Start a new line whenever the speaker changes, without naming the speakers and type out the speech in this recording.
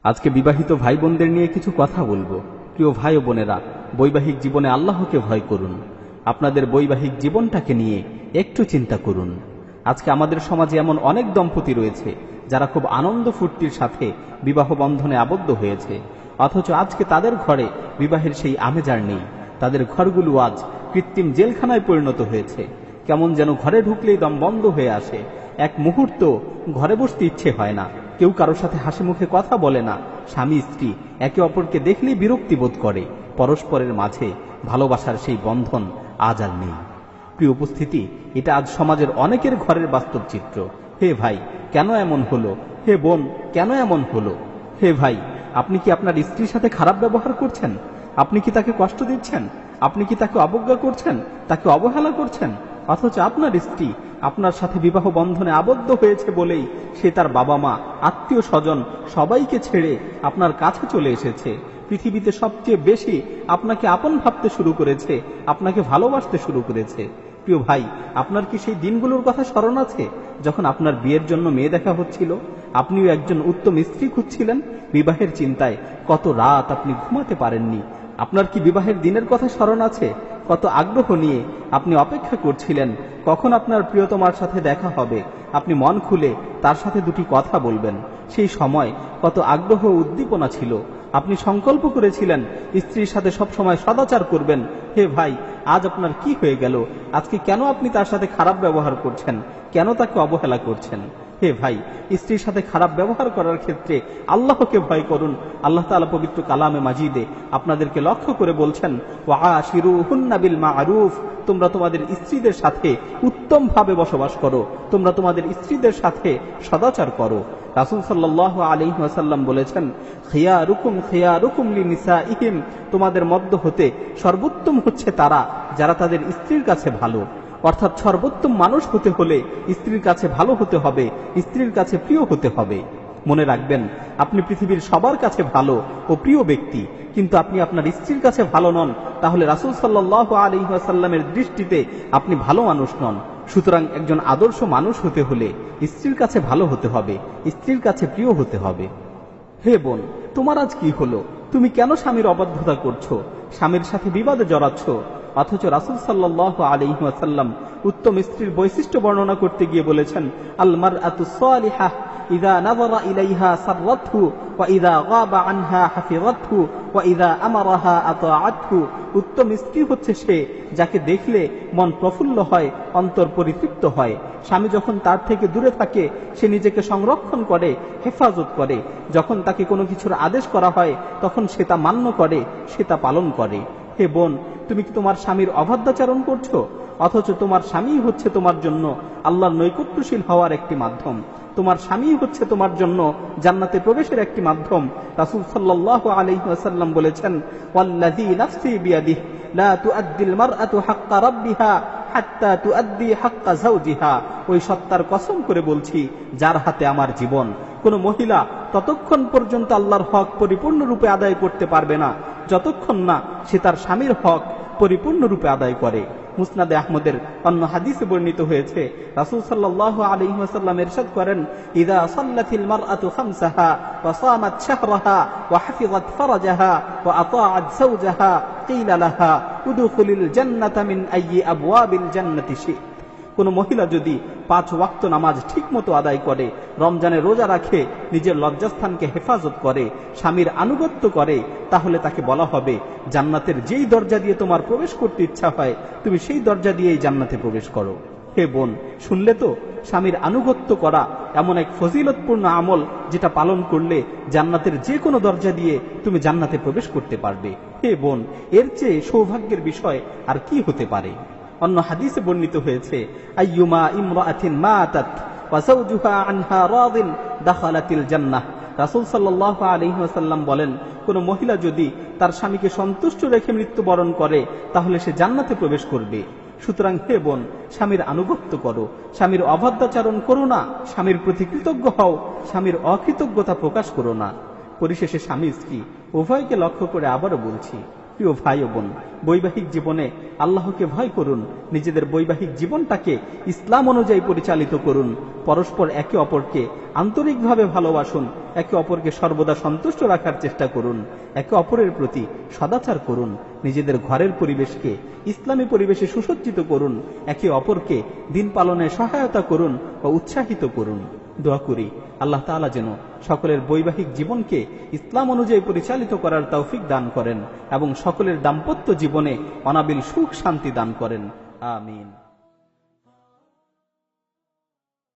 আজকে বিবাহিত ভাই বোনদের নিয়ে কিছু কথা বলবো। প্রিয় ভাই ও বোনেরা, বৈবাহিক জীবনে আল্লাহকে ভয় করুন। আপনাদের বৈবাহিক জীবনটাকে নিয়ে একটু চিন্তা করুন। আজকে আমাদের সমাজে এমন অনেক দম্পতি রয়েছে যারা খুব আনন্দ ফুর্তির সাথে বিবাহ বন্ধনে আবদ্ধ হয়েছে, অথচ আজকে তাদের ঘরে বিবাহের সেই আমেজ আর নেই। তাদের ঘরগুলো আজ কৃত্রিম জেলখানায় পরিণত হয়েছে। কেমন যেন ঘরে ঢুকলেই দম বন্ধ হয়ে আসে, এক মুহূর্ত ঘরে বসতে ইচ্ছে হয় না। কেউ কারোর সাথে হাসি মুখে কথা বলে না। স্বামী স্ত্রী একে অপরকে দেখলেই বিরক্তি বোধ করে। পরস্পরের মাঝে ভালোবাসার সেই বন্ধন আজ আর নেই। প্রিয় উপস্থিতি, এটা আজ সমাজের অনেকের ঘরের বাস্তব চিত্র। হে ভাই, কেন এমন হলো? হে বোন, কেন এমন হলো? হে ভাই, আপনি কি আপনার স্ত্রীর সাথে খারাপ ব্যবহার করছেন? আপনি কি তাকে কষ্ট দিচ্ছেন? আপনি কি তাকে অবজ্ঞা করছেন, তাকে অবহেলা করছেন? অথচ আপনার স্ত্রী আপনার সাথে বিবাহ বন্ধনে আবদ্ধ হয়েছে বলেই সে তার বাবা মা, আত্মীয় স্বজন সবাইকে ছেড়ে আপনার কাছে চলে এসেছে। পৃথিবীতে সবচেয়ে বেশি আপনাকে আপন ভাবতে শুরু করেছে, আপনাকে ভালোবাসতে শুরু করেছে। প্রিয় ভাই, আপনার কি সেই দিনগুলোর কথা স্মরণ আছে যখন আপনার বিয়ের জন্য মেয়ে দেখা হচ্ছিল? আপনিও একজন উত্তম স্ত্রী খুঁজছিলেন। বিবাহের চিন্তায় কত রাত আপনি ঘুমাতে পারেননি। আপনার কি বিবাহের দিনের কথা স্মরণ আছে? কত আগ্রহ নিয়ে আপনি অপেক্ষা করছিলেন কখন আপনার প্রিয়তমার সাথে দেখা হবে, আপনি মন খুলে তার সাথে দুটি কথা বলবেন। সেই সময় কত আগ্রহ ও উদ্দীপনা ছিল। আপনি সংকল্প করেছিলেন স্ত্রীর সাথে সব সময় সদাচার করবেন। হে ভাই, আজ আপনার কি হয়ে গেল? আজকে কেন আপনি তার সাথে খারাপ ব্যবহার করছেন? কেন তাকে অবহেলা করছেন? হে ভাই, স্ত্রীর সাথে খারাপ ব্যবহার করার ক্ষেত্রে আল্লাহকে ভয় করুন। আল্লাহ তাআলা পবিত্র কালামে মাজিদে আপনাদেরকে লক্ষ্য করে বলছেন, ওয়াশিরুহুন্না বিল মা'রুফ, তোমরা তোমাদের স্ত্রীদের সাথে উত্তম ভাবে বসবাস করো, তোমরা তোমাদের স্ত্রীদের সাথে সদাচার করো। রাসূল সাল্লাল্লাহু আলাইহি ওয়াসাল্লাম বলেছেন, খিয়ারুকুম লিনিসাইহিম, তোমাদের মধ্য হতে সর্বোত্তম হচ্ছে তারা যারা তাদের স্ত্রীর কাছে ভালো। অর্থাৎ সর্বোত্তম মানুষ হতে হলে স্ত্রীর কাছে ভালো হতে হবে, স্ত্রীর কাছে প্রিয় হতে হবে। মনে রাখবেন, আপনি পৃথিবীর সবার কাছে ভালো ও প্রিয় ব্যক্তি, কিন্তু আপনি আপনার স্ত্রীর কাছে ভালো নন, তাহলে রাসূল সাল্লাল্লাহু আলাইহি ওয়াসাল্লামের দৃষ্টিতে আপনি ভালো মানুষ নন। সুতরাং একজন আদর্শ মানুষ হতে হলে স্ত্রীর কাছে ভালো হতে হবে, স্ত্রীর কাছে প্রিয় হতে হবে। হে বোন, তোমার আজ কি হলো? তুমি কেন স্বামীর অবাধ্যতা করছো, স্বামীর সাথে বিবাদে জড়াচ্ছ? অথচ রাসূল সাল্লাল্লাহু আলাইহি ওয়াসাল্লাম উত্তম স্ত্রীর বৈশিষ্ট্য বর্ণনা করতে গিয়ে বলেছেন, আল মারআতু সালিহাহ ইযা নাযারা ইলাইহা সাররাতহু ওয়া ইযা গাবা আনহা হাফিযাতহু ওয়া ইযা আমারাহা আতাআতহু। উত্তম স্ত্রী হচ্ছে সে যাকে দেখলে মন প্রফুল্ল হয়, অন্তর পরিতৃপ্ত হয়। স্বামী যখন তার থেকে দূরে থাকে সে নিজেকে সংরক্ষণ করে, হেফাজত করে। যখন তাকে কোনো কিছুর আদেশ করা হয় তখন সে তা মান্য করে, সে তা পালন করে। হে বোন, তুমি কি তোমার স্বামীর অবাধ্যাচরণ করছো? অথচ তোমার স্বামী হচ্ছে তোমার জন্য আল্লাহর নৈকট্যশীল হওয়ার একটি মাধ্যম। তোমার স্বামী হচ্ছে তোমার জন্য জান্নাতে প্রবেশের একটি মাধ্যম। রাসূল সাল্লাল্লাহু আলাইহি ওয়াসাল্লাম বলেছেন, ওয়াল্লাযী নাফসি বিয়াদিহি লা তুআদ্দিল মারআতু হাক্কা রাব্বিহা হাত্তা তুআদ্দি হাক্কা যাওজিহা। ওই সত্তার কসম করে বলছি যার হাতে আমার জীবন, কোন মহিলা ততক্ষণ পর্যন্ত আল্লাহর হক পরিপূর্ণরূপে আদায় করতে পারবে না যতক্ষণ না সে তার স্বামীর হক পরিপূর্ণরূপে আদায় করে। মুসনাদে আহমদের অন্য হাদিসে বর্ণিত হয়েছে, রাসূল সাল্লাল্লাহু আলাইহি ওয়াসাল্লাম ইরশাদ করেন, ইযা সাল্লাতিল মারআতু খামসাহা ওয়া সামাত শাহরাহা ওয়া হাফিযাত ফারাজাহা ওয়া আতাআত যাওজাহা কিলা লাহা উদখুলিল জান্নাতা মিন আইয়ি আবওয়াবিল জান্নাতি শি'ত। কোন মহিলা যদি 5 ওয়াক্ত নামাজ ঠিকমতো আদায় করে, রমজানে রোজা রাখে, নিজের লজ্জাস্থানকে হেফাজত করে, স্বামীর আনুগত্য করে, তাহলে তাকে বলা হবে, জান্নাতের যেই দরজা দিয়ে তোমার প্রবেশ করতে ইচ্ছা হয় তুমি সেই দরজা দিয়েই জান্নাতে প্রবেশ করো। হে বোন, শুনলে তো, স্বামীর আনুগত্য করা এমন এক ফজিলতপূর্ণ আমল যেটা পালন করলে জান্নাতের যে কোনো দরজা দিয়ে তুমি জান্নাতে প্রবেশ করতে পারবে। হে বোন, এর চেয়ে সৌভাগ্যের বিষয় আর কি হতে পারে? অন্য হাদিসে বর্ণিত হয়েছে, আইয়ুমা ইমরাআতিন মাতাত ওয়া যাওজুহা আনহা রাদিন দাখালাতিল জান্নাহ। রাসূল সাল্লাল্লাহু আলাইহি ওয়াসাল্লাম বলেন, কোন মহিলা যদি তার স্বামীকে সন্তুষ্ট রেখে মৃত্যুবরণ করে তাহলে সে জান্নাতে প্রবেশ করবে। সুতরাং হে বোন, স্বামীর আনুগত্য করো, স্বামীর অবাধ্যাচরণ করো না, স্বামীর প্রতি কৃতজ্ঞ হও, স্বামীর অকৃতজ্ঞতা প্রকাশ করো না। পরিশেষে স্বামী স্ত্রী উভয়কে লক্ষ্য করে আবারও বলছি, প্রিয় ভাই ও বোন, বৈবাহিক জীবনে আল্লাহকে ভয় করুন, নিজেদের বৈবাহিক জীবনটাকে ইসলাম অনুযায়ী পরিচালিত করুন, পরস্পর একে অপরকে আন্তরিকভাবে ভালোবাসুন, একে অপরকে সর্বদা সন্তুষ্ট রাখার চেষ্টা করুন, একে অপরের প্রতি সদাচার করুন, নিজেদের ঘরের পরিবেশকে ইসলামী পরিবেশে সুসজ্জিত করুন, একে অপরকে দিন পালনে সহায়তা করুন ও উৎসাহিত করুন। দোয়া করি আল্লাহ তাআলা যেন সকলের বৈবাহিক জীবনকে ইসলাম অনুযায়ী পরিচালিত করার তৌফিক দান করেন এবং সকলের দাম্পত্য জীবনে অনাবিল সুখ শান্তি দান করেন। আমিন।